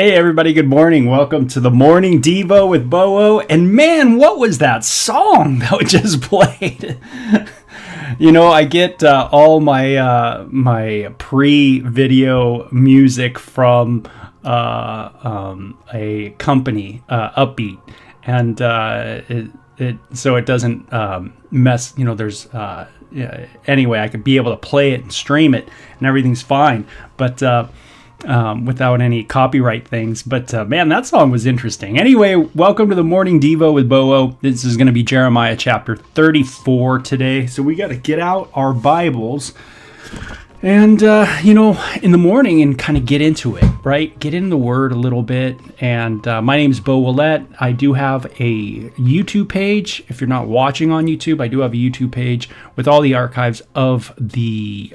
Hey everybody, good morning. Welcome to the Morning Devo with Bo-O. And man, what was that song that we just played? I get all my pre-video music from a company, Upbeat, and so it doesn't mess. There's anyway, I could be able to play it and stream it, and everything's fine. But without any copyright things. But man, that song was interesting. Anyway, welcome to the Morning Devo with Bo-O. This is going to be Jeremiah chapter 34 today. So we got to get out our Bibles and, in the morning and kind of get into it, right? Get in the Word a little bit. And my name is Bo Willette. I do have a YouTube page. If you're not watching on YouTube, I do have a YouTube page with all the archives of the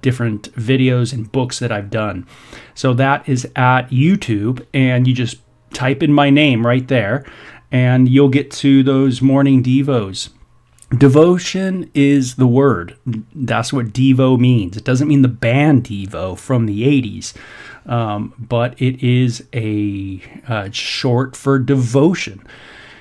different videos and books that I've done. So that is at YouTube, and you just type in my name right there, and you'll get to those morning devos. Devotion is the word. That's what Devo means. It doesn't mean the band Devo from the 80s, but it is a short for devotion.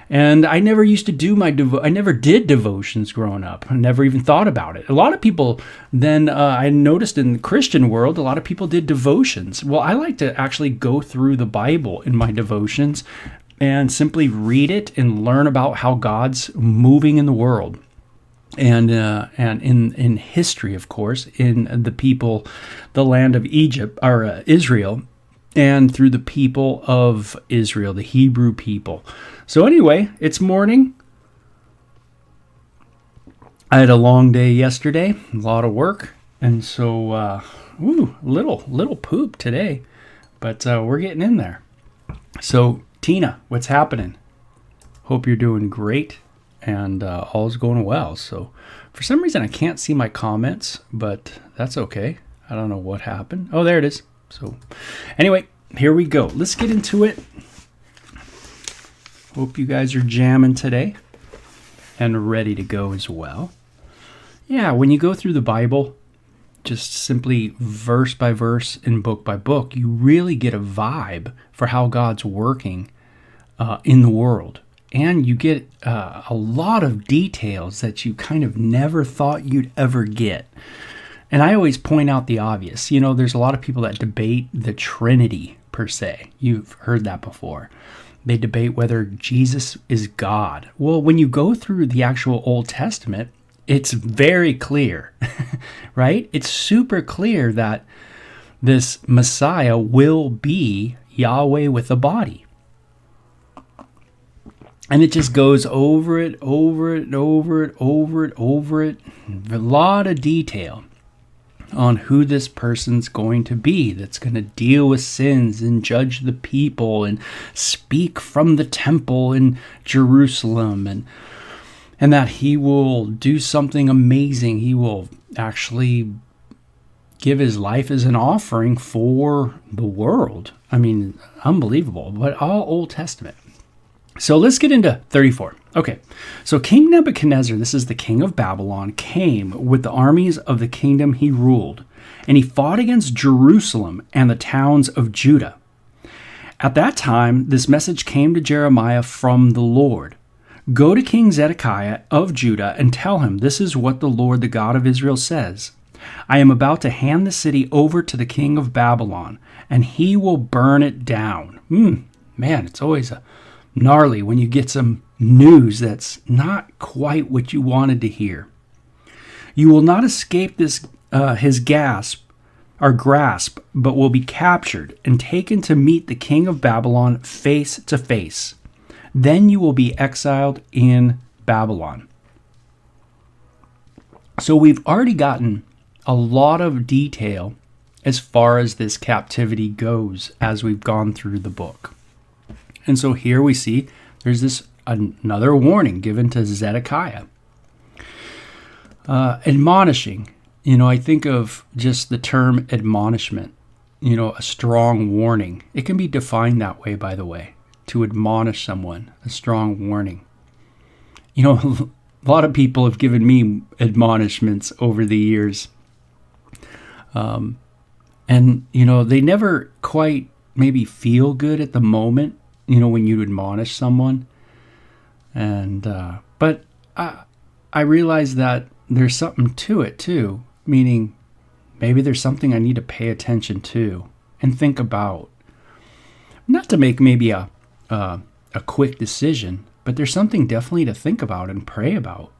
And I never used to do I never did devotions growing up. I never even thought about it. A lot of people then, I noticed in the Christian world, a lot of people did devotions. Well, I like to actually go through the Bible in my devotions and simply read it and learn about how God's moving in the world. And in history, of course, in the people, the land of Egypt, or Israel, and through the people of Israel, the Hebrew people. So anyway, it's morning. I had a long day yesterday, a lot of work, and so little poop today, but we're getting in there. So Tina, what's happening? Hope you're doing great and all's going well. So for some reason I can't see my comments, but that's okay. I don't know what happened. Oh, there it is. So anyway, here we go. Let's get into it. Hope you guys are jamming today and ready to go as well. Yeah, when you go through the Bible, just simply verse by verse and book by book, you really get a vibe for how God's working in the world. And you get a lot of details that you kind of never thought you'd ever get. And I always point out the obvious. There's a lot of people that debate the Trinity, per se. You've heard that before. They debate whether Jesus is God. Well, when you go through the actual Old Testament, it's very clear, right? It's super clear that this Messiah will be Yahweh with a body. And it just goes over it. A lot of detail on who this person's going to be that's going to deal with sins and judge the people and speak from the temple in Jerusalem, and that he will do something amazing. He will actually give his life as an offering for the world. I mean, unbelievable, but all Old Testament. So let's get into 34. Okay, so King Nebuchadnezzar, this is the king of Babylon, came with the armies of the kingdom he ruled, and he fought against Jerusalem and the towns of Judah. At that time, this message came to Jeremiah from the Lord. Go to King Zedekiah of Judah and tell him, this is what the Lord, the God of Israel, says. I am about to hand the city over to the king of Babylon, and he will burn it down. Man, it's always gnarly when you get some news that's not quite what you wanted to hear. You will not escape his grasp, but will be captured and taken to meet the king of Babylon face to face. Then you will be exiled in Babylon. So we've already gotten a lot of detail as far as this captivity goes as we've gone through the book. And so here we see there's another warning given to Zedekiah. Admonishing. I think of just the term admonishment, a strong warning. It can be defined that way, by the way, to admonish someone, a strong warning. A lot of people have given me admonishments over the years. And, they never quite maybe feel good at the moment, when you admonish someone. And but I realize that there's something to it too, meaning maybe there's something I need to pay attention to and think about. Not to make maybe a quick decision, but there's something definitely to think about and pray about.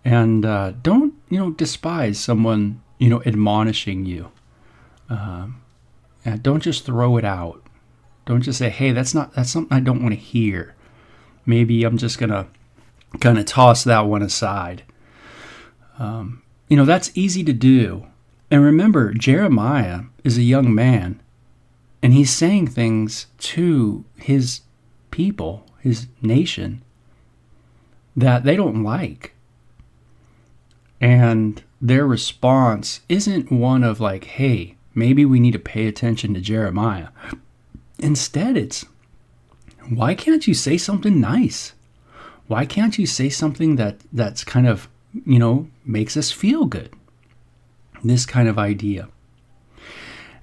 And don't despise someone admonishing you. Don't just throw it out. Don't just say, hey, that's something I don't want to hear. Maybe I'm just gonna kind of toss that one aside. That's easy to do. And remember, Jeremiah is a young man, and he's saying things to his people, his nation, that they don't like. And their response isn't one of like, hey, maybe we need to pay attention to Jeremiah. Instead, it's, why can't you say something nice? Why can't you say something that's kind of, makes us feel good? This kind of idea.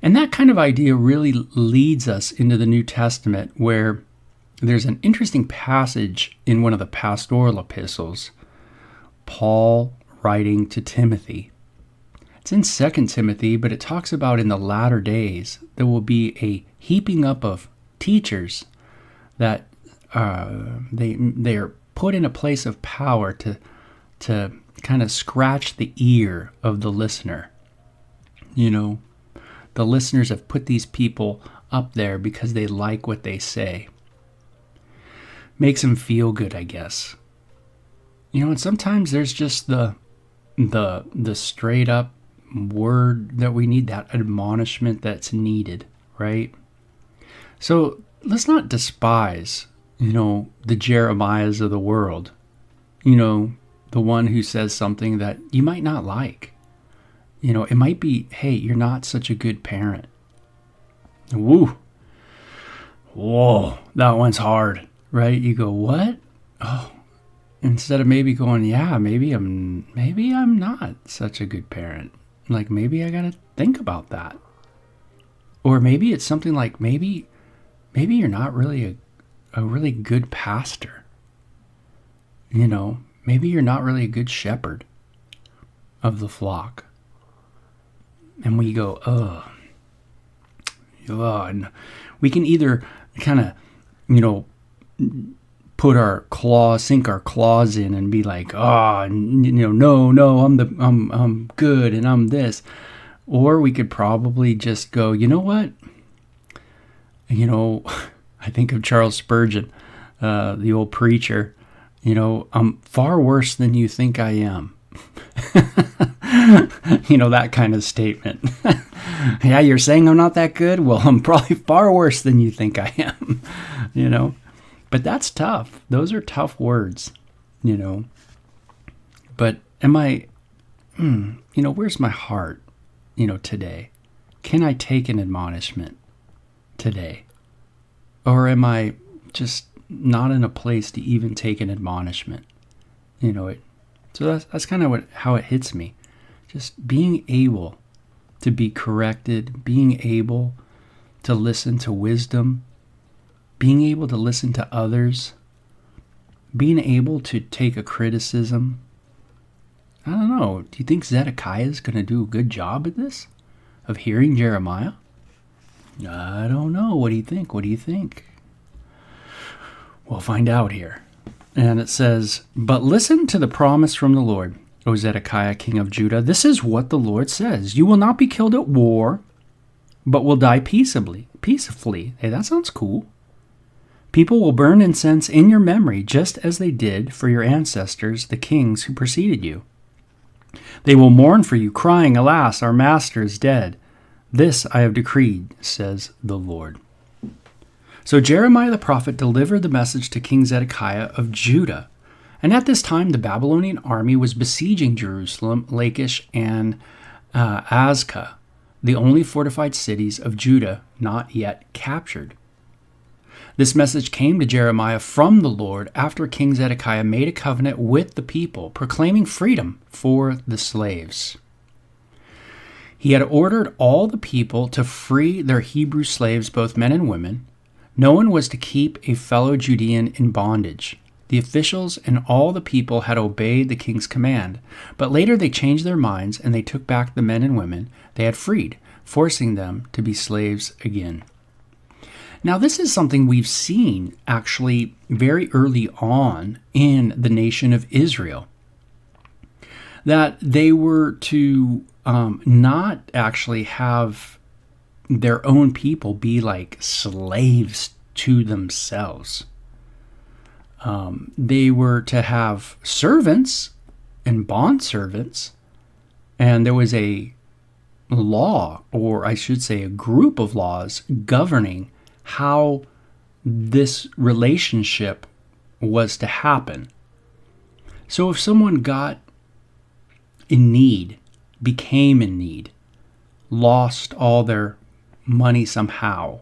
And that kind of idea really leads us into the New Testament, where there's an interesting passage in one of the pastoral epistles, Paul writing to Timothy. It's in 2 Timothy, but it talks about in the latter days there will be a heaping up of teachers that they are put in a place of power to kind of scratch the ear of the listener. The listeners have put these people up there because they like what they say. Makes them feel good, I guess. And sometimes there's just the straight up word that we need, that admonishment that's needed, right? So let's not despise, the Jeremiahs of the world, the one who says something that you might not like. It might be, hey, you're not such a good parent. Woo. Whoa, that one's hard, right? You go, what? Oh, instead of maybe going, yeah, maybe I'm not such a good parent. Like, maybe I got to think about that. Or maybe it's something like, maybe you're not really a really good pastor. Maybe you're not really a good shepherd of the flock. And we go, and we can either kind of, sink our claws in and be like, no, I'm good and I'm this. Or we could probably just go, you know what? I think of Charles Spurgeon, the old preacher, I'm far worse than you think I am. That kind of statement. Yeah, you're saying I'm not that good? Well, I'm probably far worse than you think I am, But that's tough. Those are tough words, But am I, where's my heart, today? Can I take an admonishment today? Or am I just not in a place to even take an admonishment? So that's kind of how it hits me. Just being able to be corrected, being able to listen to wisdom, being able to listen to others, being able to take a criticism. I don't know. Do you think Zedekiah is going to do a good job at this? Of hearing Jeremiah? I don't know. What do you think? We'll find out here. And it says, "But listen to the promise from the Lord, O Zedekiah, king of Judah. This is what the Lord says. You will not be killed at war, but will die peaceably. Hey, that sounds cool. People will burn incense in your memory, just as they did for your ancestors, the kings who preceded you. They will mourn for you, crying, 'Alas, our master is dead.' This I have decreed, says the Lord." So Jeremiah the prophet delivered the message to King Zedekiah of Judah. And at this time, the Babylonian army was besieging Jerusalem, Lachish, and Azekah, the only fortified cities of Judah not yet captured. This message came to Jeremiah from the Lord after King Zedekiah made a covenant with the people, proclaiming freedom for the slaves. He had ordered all the people to free their Hebrew slaves, both men and women. No one was to keep a fellow Judean in bondage. The officials and all the people had obeyed the king's command, but later they changed their minds and they took back the men and women they had freed, forcing them to be slaves again. Now, this is something we've seen actually very early on in the nation of Israel, that they were to not actually have their own people be like slaves to themselves. They were to have servants and bondservants, and there was a law, or I should say a group of laws, governing how this relationship was to happen. So if someone got in need, became in need, lost all their money somehow,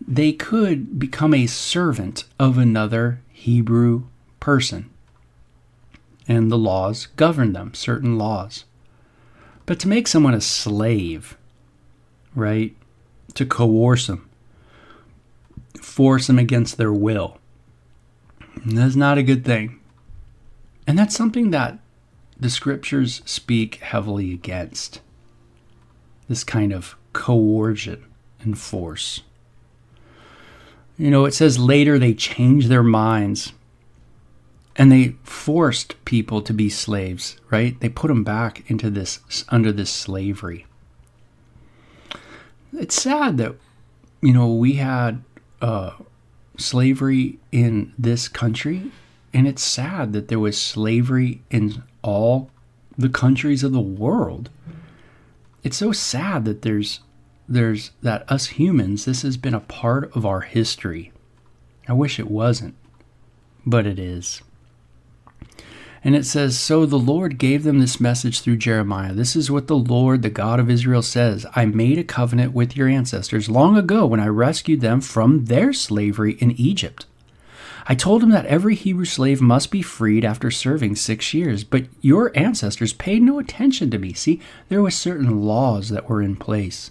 they could become a servant of another Hebrew person. And the laws govern them, certain laws. But to make someone a slave, right, to coerce them, force them against their will, that's not a good thing. And that's something that the scriptures speak heavily against, this kind of coercion and force. You know, it says later they changed their minds and they forced people to be slaves, right? They put them back into this, under this slavery. It's sad that, you know, we had slavery in this country, and it's sad that there was slavery in all the countries of the world. It's so sad that there's that us humans, this has been a part of our history. I wish it wasn't, but it is. And it says, so the Lord gave them this message through Jeremiah. This is what the Lord, the God of Israel, says. I made a covenant with your ancestors long ago when I rescued them from their slavery in Egypt. I told them that every Hebrew slave must be freed after serving 6 years, but your ancestors paid no attention to me. See, there were certain laws that were in place.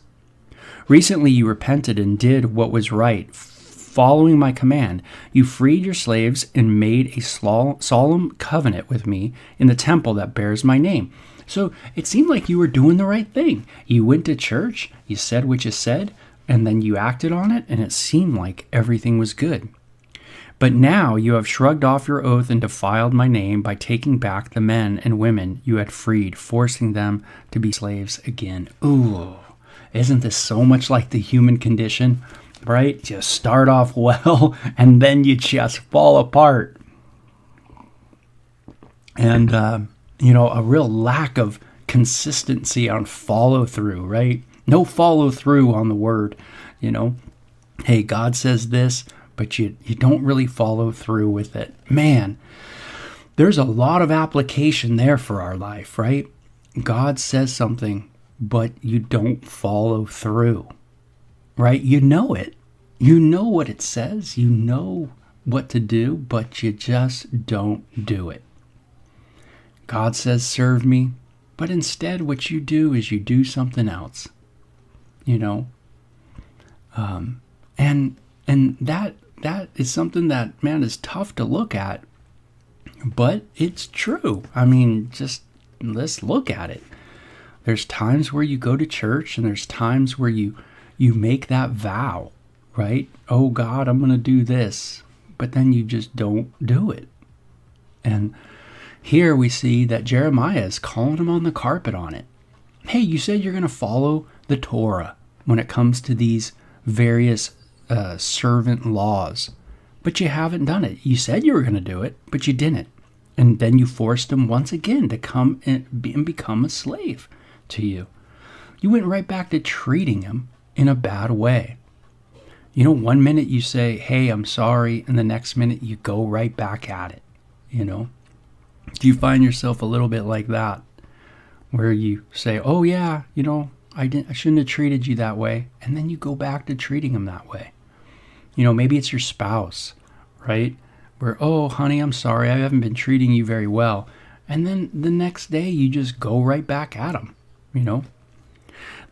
Recently you repented and did what was right, following my command. You freed your slaves and made a solemn covenant with me in the temple that bears my name. So it seemed like you were doing the right thing. You went to church, you said what you said, and then you acted on it, and it seemed like everything was good. But now you have shrugged off your oath and defiled my name by taking back the men and women you had freed, forcing them to be slaves again. Ooh. Isn't this so much like the human condition, right? You start off well, and then you just fall apart. And, you know, a real lack of consistency on follow-through, right? No follow-through on the word, you know. Hey, God says this, but you don't really follow through with it. Man, there's a lot of application there for our life, right? God says something, but you don't follow through, right? You know it. You know what it says. You know what to do, but you just don't do it. God says, serve me, but instead what you do is you do something else, you know? And that is something that, man, is tough to look at, but it's true. I mean, just let's look at it. There's times where you go to church, and there's times where you make that vow, right? Oh, God, I'm going to do this. But then you just don't do it. And here we see that Jeremiah is calling him on the carpet on it. Hey, you said you're going to follow the Torah when it comes to these various servant laws, but you haven't done it. You said you were going to do it, but you didn't. And then you forced him once again to come and become a slave to you. You went right back to treating him in a bad way. You know, one minute you say, hey, I'm sorry, and the next minute you go right back at it, you know? Do you find yourself a little bit like that, where you say, oh yeah, you know, I shouldn't have treated you that way, and then you go back to treating him that way? You know, maybe it's your spouse, right? Where, oh, honey, I'm sorry, I haven't been treating you very well. And then the next day you just go right back at him. you know.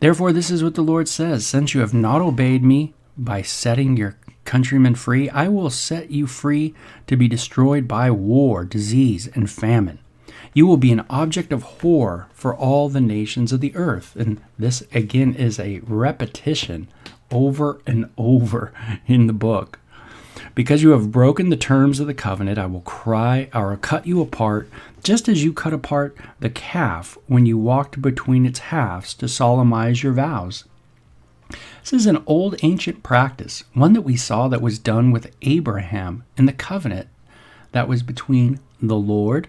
Therefore, this is what the Lord says: since you have not obeyed me by setting your countrymen free, I will set you free to be destroyed by war, disease, and famine. You will be an object of horror for all the nations of the earth. And this, again, is a repetition over and over in the book. Because you have broken the terms of the covenant, I will cut you apart, just as you cut apart the calf when you walked between its halves to solemnize your vows. This is an old ancient practice, one that we saw that was done with Abraham in the covenant that was between the Lord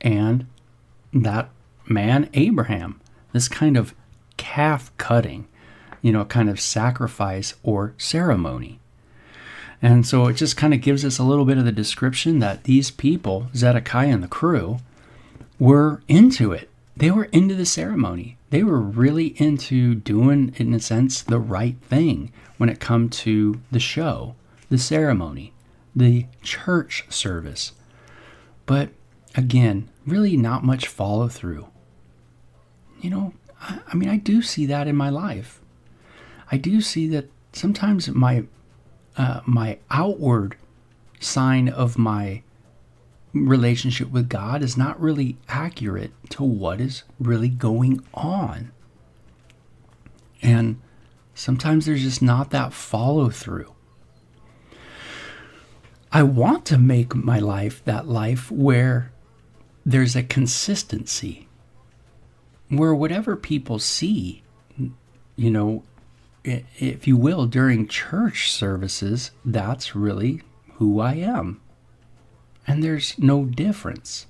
and that man Abraham. This kind of calf cutting, kind of sacrifice or ceremony. And so it just kind of gives us a little bit of the description that these people, Zedekiah and the crew, were into it. They were into the ceremony. They were really into doing, in a sense, the right thing when it come to the show, the ceremony, the church service. But again, really not much follow through. I do see that in my life. I do see that sometimes my outward sign of my relationship with God is not really accurate to what is really going on. And sometimes there's just not that follow through. I want to make my life that life where there's a consistency, where whatever people see, if you will, during church services, that's really who I am. And there's no difference.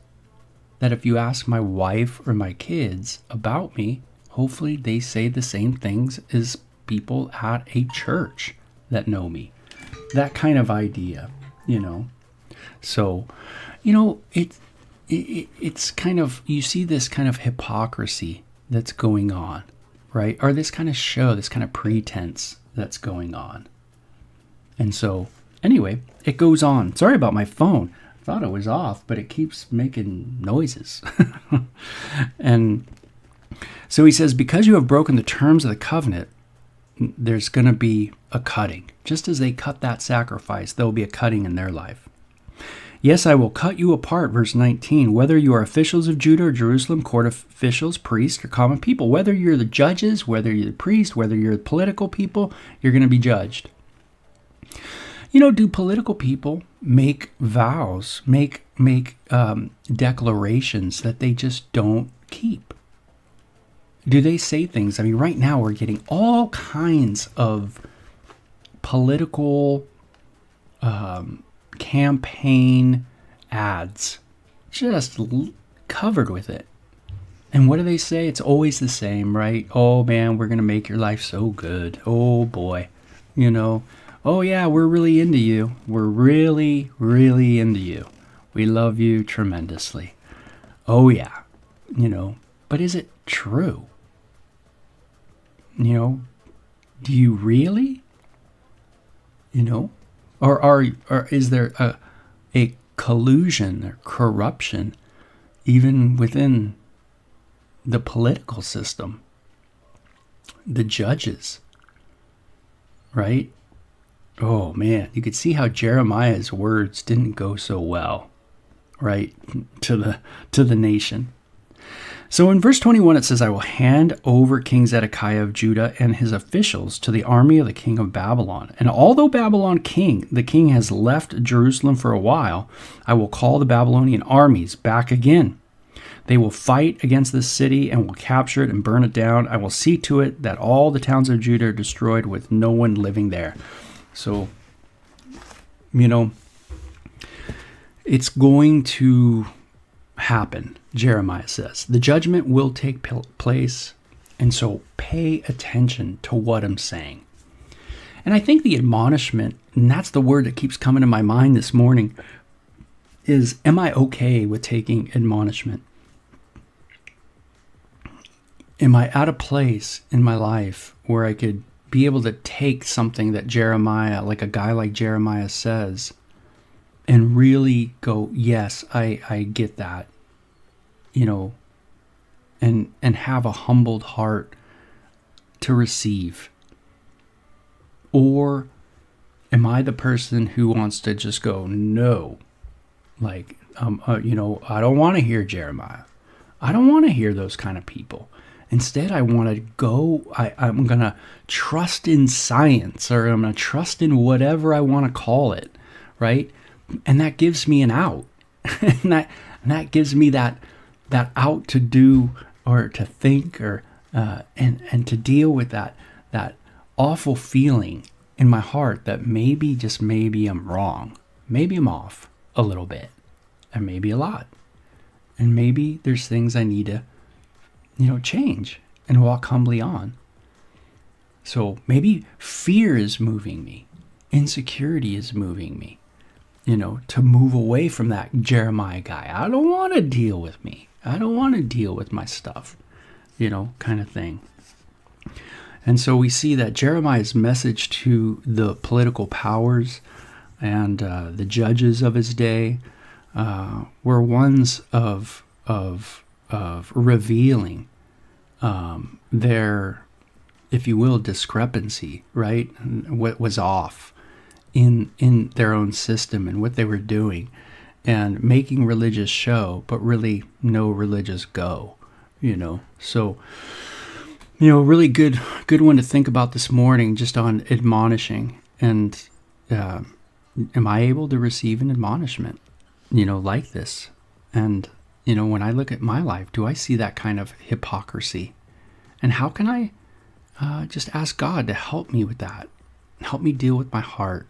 That if you ask my wife or my kids about me, hopefully they say the same things as people at a church that know me. That kind of idea, So, it's kind of, you see this kind of hypocrisy that's going on, right? Or this kind of show, this kind of pretense that's going on. And so, anyway, it goes on. Sorry about my phone. I thought it was off, but it keeps making noises. And so he says, because you have broken the terms of the covenant, there's going to be a cutting. Just as they cut that sacrifice, there will be a cutting in their life. Yes, I will cut you apart, verse 19, whether you are officials of Judah or Jerusalem, court officials, priests, or common people. Whether you're the judges, whether you're the priests, whether you're the political people, you're going to be judged. Do political people make vows, make declarations that they just don't keep? Do they say things? Right now we're getting all kinds of political campaign ads, just covered with it. And what do they say? It's always the same, right? Oh man, we're going to make your life so good. Oh boy. Oh yeah, we're really into you. We're really, really into you. We love you tremendously. Oh yeah. But is it true? Do you really? Or is there a collusion or corruption even within the political system? The judges, right? Oh man, you could see how Jeremiah's words didn't go so well, right, to the nation. So in verse 21 it says, I will hand over King Zedekiah of Judah and his officials to the army of the king of Babylon. And although the king has left Jerusalem for a while, I will call the Babylonian armies back again. They will fight against this city and will capture it and burn it down. I will see to it that all the towns of Judah are destroyed with no one living there. So, it's going to happen, Jeremiah says. The judgment will take place, and so pay attention to what I'm saying. And I think the admonishment, and that's the word that keeps coming to my mind this morning, is, am I okay with taking admonishment? Am I at a place in my life where I could be able to take something that Jeremiah, like a guy like Jeremiah says, and really go, yes, I get that, and have a humbled heart to receive? Or am I the person who wants to just go, no, like, I don't want to hear Jeremiah. I don't want to hear those kind of people. Instead, I want to go, I'm going to trust in science, or I'm going to trust in whatever I want to call it, right? And that gives me an out. and that gives me that out to do or to think or and to deal with that awful feeling in my heart that maybe, just maybe, I'm wrong. Maybe I'm off a little bit, and maybe a lot. And maybe there's things I need to, change and walk humbly on. So maybe fear is moving me. Insecurity is moving me, to move away from that Jeremiah guy. I don't want to deal with me. I don't want to deal with my stuff, kind of thing. And so we see that Jeremiah's message to the political powers and the judges of his day were ones of revealing their, if you will, discrepancy, right? What was off in their own system and what they were doing, and making religious show, but really no religious go, So, really good one to think about this morning, just on admonishing. And am I able to receive an admonishment, like this? And, when I look at my life, do I see that kind of hypocrisy? And how can I just ask God to help me with that? Help me deal with my heart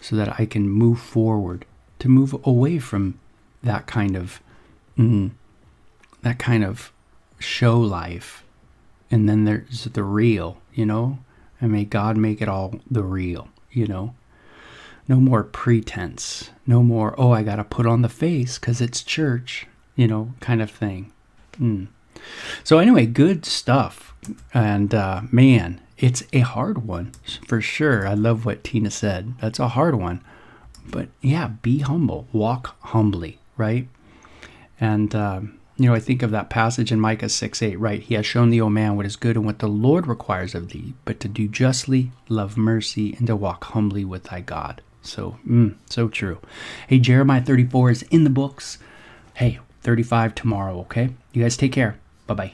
so that I can move forward, to move away from that kind of show life. And then there's the real, and may God make it all the real, No more pretense. No more, I got to put on the face because it's church, kind of thing. So anyway, good stuff. And man, it's a hard one for sure. I love what Tina said. That's a hard one. But yeah, be humble. Walk humbly, right? And I think of that passage in Micah 6:8, right? He has shown thee, O man, what is good and what the Lord requires of thee, but to do justly, love mercy, and to walk humbly with thy God. So, so true. Hey, Jeremiah 34 is in the books. Hey, 35 tomorrow, okay? You guys take care. Bye-bye.